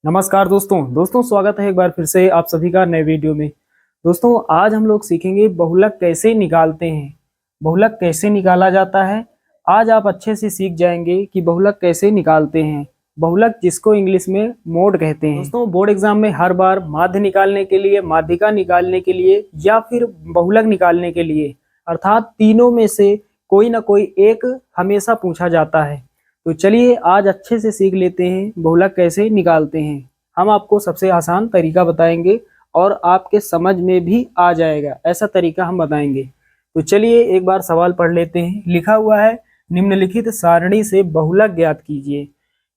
नमस्कार दोस्तों स्वागत है एक बार फिर से आप सभी का नए वीडियो में। दोस्तों आज हम लोग सीखेंगे बहुलक कैसे निकालते हैं, बहुलक कैसे निकाला जाता है। आज आप अच्छे से सीख जाएंगे कि बहुलक कैसे निकालते हैं, बहुलक जिसको इंग्लिश में मोड कहते हैं। दोस्तों बोर्ड एग्जाम में हर बार माध्य निकालने के लिए, माध्यिका निकालने के लिए या फिर बहुलक निकालने के लिए अर्थात तीनों में से कोई ना कोई एक हमेशा पूछा जाता है। तो चलिए आज अच्छे से सीख लेते हैं बहुलक कैसे निकालते हैं। हम आपको सबसे आसान तरीका बताएंगे और आपके समझ में भी आ जाएगा, ऐसा तरीका हम बताएंगे। तो चलिए एक बार सवाल पढ़ लेते हैं। लिखा हुआ है निम्नलिखित सारणी से बहुलक ज्ञात कीजिए।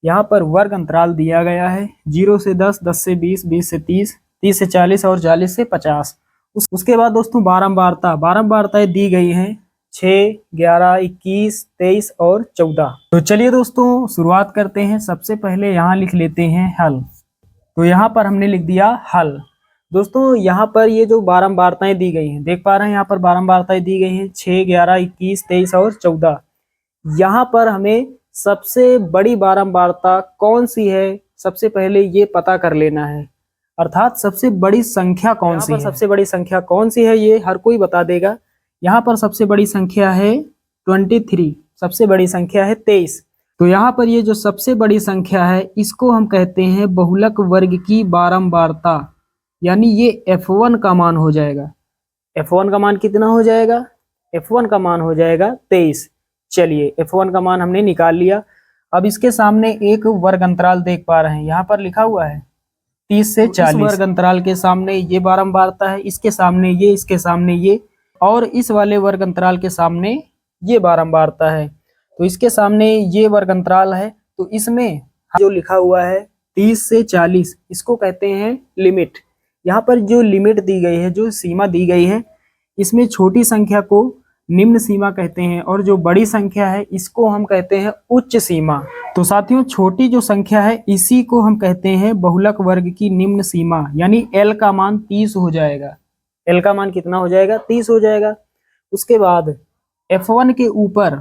यहाँ पर वर्ग अंतराल दिया गया है 0 से 10, 10 से 20, 20 से 30, 30 से 40 और 40 से 50। उसके बाद दोस्तों बारंबारताएं दी गई हैं 6, 11, 21, 23 और 14। तो चलिए दोस्तों शुरुआत करते हैं। सबसे पहले यहाँ लिख लेते हैं हल। तो यहाँ पर हमने लिख दिया हल। दोस्तों यहाँ पर ये जो बारंबारताएं दी गई हैं, देख पा रहे हैं यहाँ पर बारंबारताएं दी गई हैं 6, 11, 21, 23 और 14। यहाँ पर हमें सबसे बड़ी बारंबारता कौन सी है सबसे पहले ये पता कर लेना है, अर्थात सबसे बड़ी संख्या कौन सी है। सबसे बड़ी संख्या कौन सी है ये हर कोई बता देगा। यहाँ पर सबसे बड़ी संख्या है 23, सबसे बड़ी संख्या है 23। तो यहाँ पर ये जो सबसे बड़ी संख्या है इसको हम कहते हैं बहुलक वर्ग की बारंबारता, यानी ये F1 का मान हो जाएगा। F1 का मान कितना हो जाएगा? F1 का मान हो जाएगा 23। चलिए F1 का मान हमने निकाल लिया। अब इसके सामने एक वर्ग अंतराल देख पा रहे हैं, यहाँ पर लिखा हुआ है 30 से 40। वर्ग अंतराल के सामने ये बारंबारता है, इसके सामने ये, इसके सामने ये, और इस वाले वर्ग अंतराल के सामने ये बारंबारता है। तो इसके सामने ये वर्ग अंतराल है, तो इसमें जो लिखा हुआ है 30 से 40 इसको कहते हैं लिमिट। यहाँ पर जो लिमिट दी गई है, जो सीमा दी गई है, इसमें छोटी संख्या को निम्न सीमा कहते हैं और जो बड़ी संख्या है इसको हम कहते हैं उच्च सीमा। तो साथियों छोटी जो संख्या है इसी को हम कहते हैं बहुलक वर्ग की निम्न सीमा, यानी L का मान 30 हो जाएगा। L का मान कितना हो जाएगा? 30 हो जाएगा। उसके बाद F1 के ऊपर,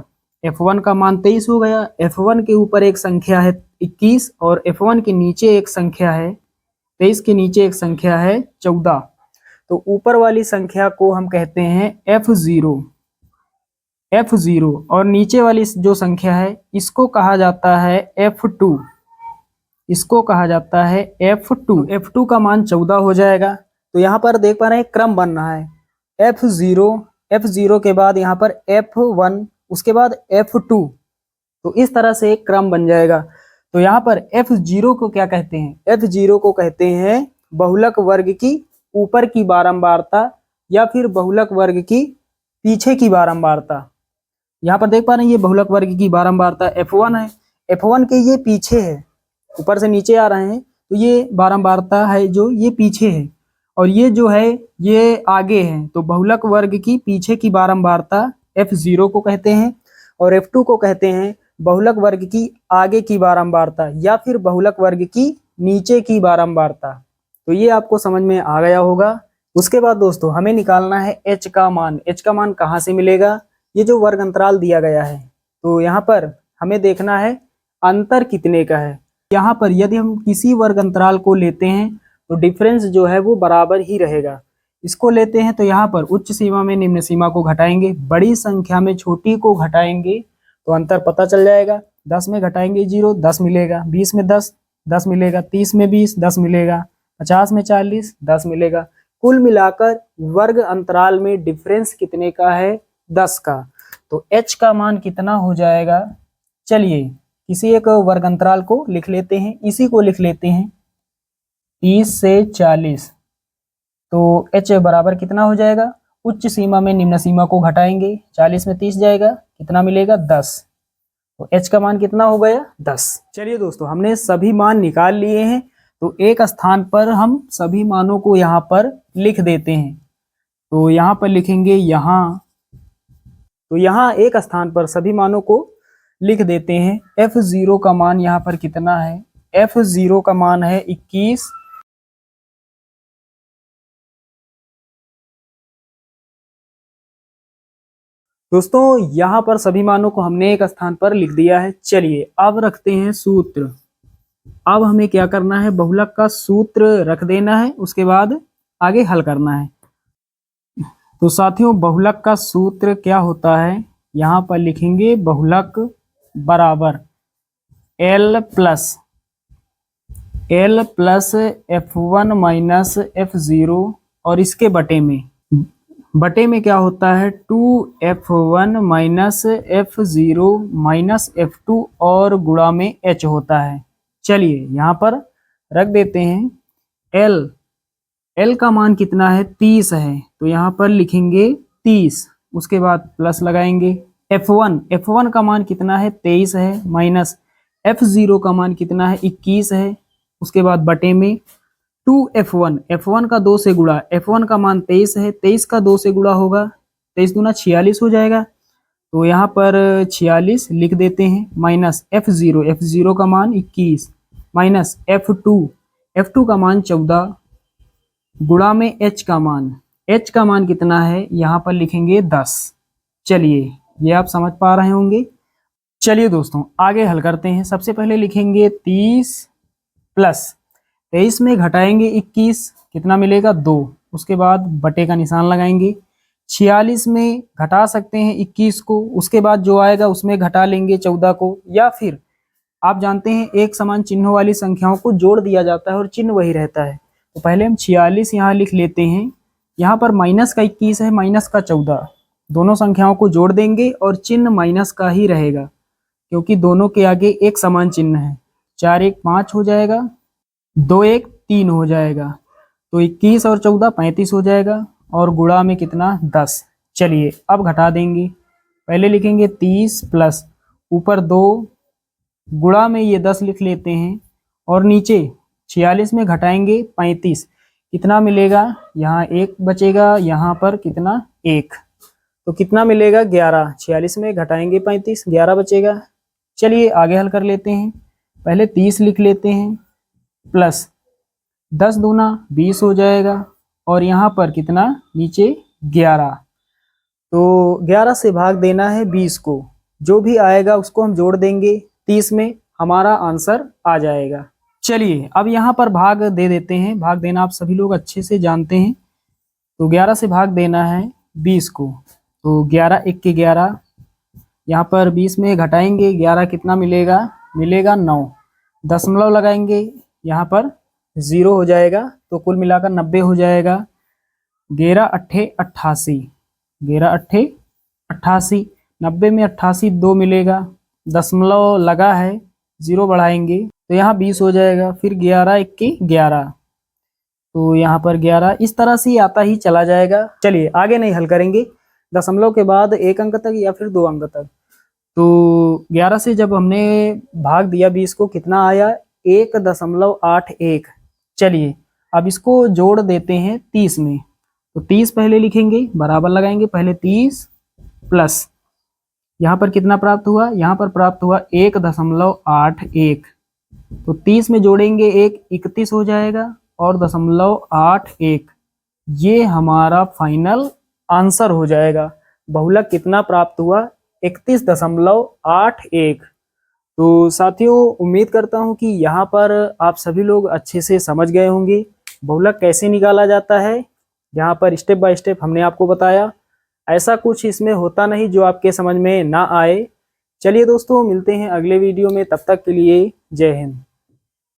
F1 का मान 23 हो गया, F1 के ऊपर एक संख्या है 21 और F1 के नीचे एक संख्या है 23 के नीचे एक संख्या है 14। तो ऊपर वाली संख्या को हम कहते हैं F0, F0 और नीचे वाली जो संख्या है इसको कहा जाता है F2, इसको कहा जाता है F2। F2 का मान 14 हो जाएगा। तो यहाँ पर देख पा रहे हैं क्रम बन रहा है F0, F0 के बाद यहाँ पर F1, उसके बाद F2। तो इस तरह से एक क्रम बन जाएगा। तो यहाँ पर F0 को क्या कहते हैं? F0 को कहते हैं बहुलक वर्ग की ऊपर की बारंबारता या फिर बहुलक वर्ग की पीछे की बारंबारता। यहाँ पर देख पा रहे हैं ये बहुलक वर्ग की बारंबारता F1 है, F1 के ये पीछे है, ऊपर से नीचे आ रहे हैं तो ये बारंबारता है जो ये पीछे है और ये जो है ये आगे है। तो बहुलक वर्ग की पीछे की बारंबारता F0 को कहते हैं और F2 को कहते हैं बहुलक वर्ग की आगे की बारंबारता या फिर बहुलक वर्ग की नीचे की बारंबारता। तो ये आपको समझ में आ गया होगा। उसके बाद दोस्तों हमें निकालना है H का मान। H का मान कहाँ से मिलेगा? ये जो वर्ग अंतराल दिया गया है तो यहाँ पर हमें देखना है अंतर कितने का है। यहाँ पर यदि हम किसी वर्ग अंतराल को लेते हैं तो डिफरेंस जो है वो बराबर ही रहेगा। इसको लेते हैं तो यहाँ पर उच्च सीमा में निम्न सीमा को घटाएंगे, बड़ी संख्या में छोटी को घटाएंगे तो अंतर पता चल जाएगा। 10 में घटाएंगे 0, 10 मिलेगा, 20 में 10, 10 मिलेगा, 30 में 20, 10 मिलेगा, 50 में 40, 10 मिलेगा। कुल मिलाकर वर्ग अंतराल में डिफरेंस कितने का है? 10 का। तो H का मान कितना हो जाएगा? चलिए किसी एक वर्ग अंतराल को लिख लेते हैं, इसी को लिख लेते हैं 30 से 40। तो H बराबर कितना हो जाएगा? उच्च सीमा में निम्न सीमा को घटाएंगे, 40 में 30 जाएगा, कितना मिलेगा? 10। तो H का मान कितना हो गया? 10। चलिए दोस्तों हमने सभी मान निकाल लिए हैं, तो एक स्थान पर हम सभी मानों को यहाँ पर लिख देते हैं। तो यहाँ पर लिखेंगे यहाँ, तो यहाँ एक स्थान पर सभी मानों को लिख देते हैं। F0 का मान यहाँ पर कितना है? F0 का मान है 21। दोस्तों यहाँ पर सभी मानों को हमने एक स्थान पर लिख दिया है। चलिए अब रखते हैं सूत्र। अब हमें क्या करना है, बहुलक का सूत्र रख देना है, उसके बाद आगे हल करना है। तो साथियों बहुलक का सूत्र क्या होता है, यहाँ पर लिखेंगे बहुलक बराबर L plus F1 minus F0 और इसके बटे में क्या होता है 2F1 minus F0 minus F2 और गुणा में H होता है। चलिए यहाँ पर रख देते हैं L का मान कितना है 30 है, तो यहाँ पर लिखेंगे 30, उसके बाद प्लस लगाएंगे। F1 का मान कितना है 23 है, माइनस F0 का मान कितना है 21 है, उसके बाद बटे में 2F1 का 2 से गुणा, F1 का मान 23 है, 23 का 2 से गुणा होगा, 23 दूना 46 हो जाएगा, तो यहाँ पर 46 लिख देते हैं, माइनस F0 का मान 21 माइनस F2 का मान 14 गुणा में H का मान कितना है, यहाँ पर लिखेंगे 10। चलिए ये आप समझ पा रहे होंगे। चलिए दोस्तों आगे हल करते हैं। सबसे पहले लिखेंगे 30 प्लस 23 में घटाएंगे 21, कितना मिलेगा 2, उसके बाद बटे का निशान लगाएंगे। 46 में घटा सकते हैं 21 को, उसके बाद जो आएगा उसमें घटा लेंगे 14 को, या फिर आप जानते हैं एक समान चिन्हों वाली संख्याओं को जोड़ दिया जाता है और चिन्ह वही रहता है। तो पहले हम 46 यहाँ लिख लेते हैं, यहाँ पर माइनस का 21 है, माइनस का 14, दोनों संख्याओं को जोड़ देंगे और चिन्ह माइनस का ही रहेगा क्योंकि दोनों के आगे एक समान चिन्ह है। 4 1 5 हो जाएगा, 2 1 3 हो जाएगा, तो 21 और 14 35 हो जाएगा और गुणा में कितना 10। चलिए अब घटा देंगे, पहले लिखेंगे 30 प्लस ऊपर 2 गुणा में ये 10 लिख लेते हैं और नीचे 46 में घटाएंगे 35, कितना मिलेगा, यहाँ 1 बचेगा, यहाँ पर कितना 1, तो कितना मिलेगा 11। 46 में घटाएंगे 35, 11 बचेगा। चलिए आगे हल कर लेते हैं, पहले 30 लिख लेते हैं प्लस 10 दूना 20 हो जाएगा और यहाँ पर कितना नीचे 11, तो 11 से भाग देना है 20 को, जो भी आएगा उसको हम जोड़ देंगे 30 में, हमारा आंसर आ जाएगा। चलिए अब यहाँ पर भाग दे देते हैं, भाग देना आप सभी लोग अच्छे से जानते हैं। तो 11 से भाग देना है 20 को, तो 11 1 के 11, यहाँ पर 20 में घटाएंगे 11, कितना मिलेगा, मिलेगा 9, दशमलव लगाएंगे, यहाँ पर 0 हो जाएगा, तो कुल मिलाकर 90 हो जाएगा। 11 8 88, 11 8 88, 90 में 88 2 मिलेगा, दशमलव लगा है, 0 बढ़ाएंगे तो यहाँ 20 हो जाएगा, फिर 11 1 के 11, तो यहाँ पर 11, इस तरह से आता ही चला जाएगा। चलिए आगे नहीं हल करेंगे, दशमलव के बाद 1 अंक तक या फिर 2 अंक तक। तो 11 से जब हमने भाग दिया 20 को, कितना आया 1.81। चलिए अब इसको जोड़ देते हैं 30 में, तो 30 पहले लिखेंगे, बराबर लगाएंगे, पहले 30 प्लस यहाँ पर कितना प्राप्त हुआ, यहाँ पर प्राप्त हुआ 1.81, तो 30 में जोड़ेंगे 1, 31 हो जाएगा और 0.81, ये हमारा फाइनल आंसर हो जाएगा। बहुलक कितना प्राप्त हुआ 31.81। तो साथियों उम्मीद करता हूं कि यहाँ पर आप सभी लोग अच्छे से समझ गए होंगे बहुलक कैसे निकाला जाता है। यहाँ पर स्टेप बाय स्टेप हमने आपको बताया, ऐसा कुछ इसमें होता नहीं जो आपके समझ में ना आए। चलिए दोस्तों मिलते हैं अगले वीडियो में, तब तक के लिए जय हिंद।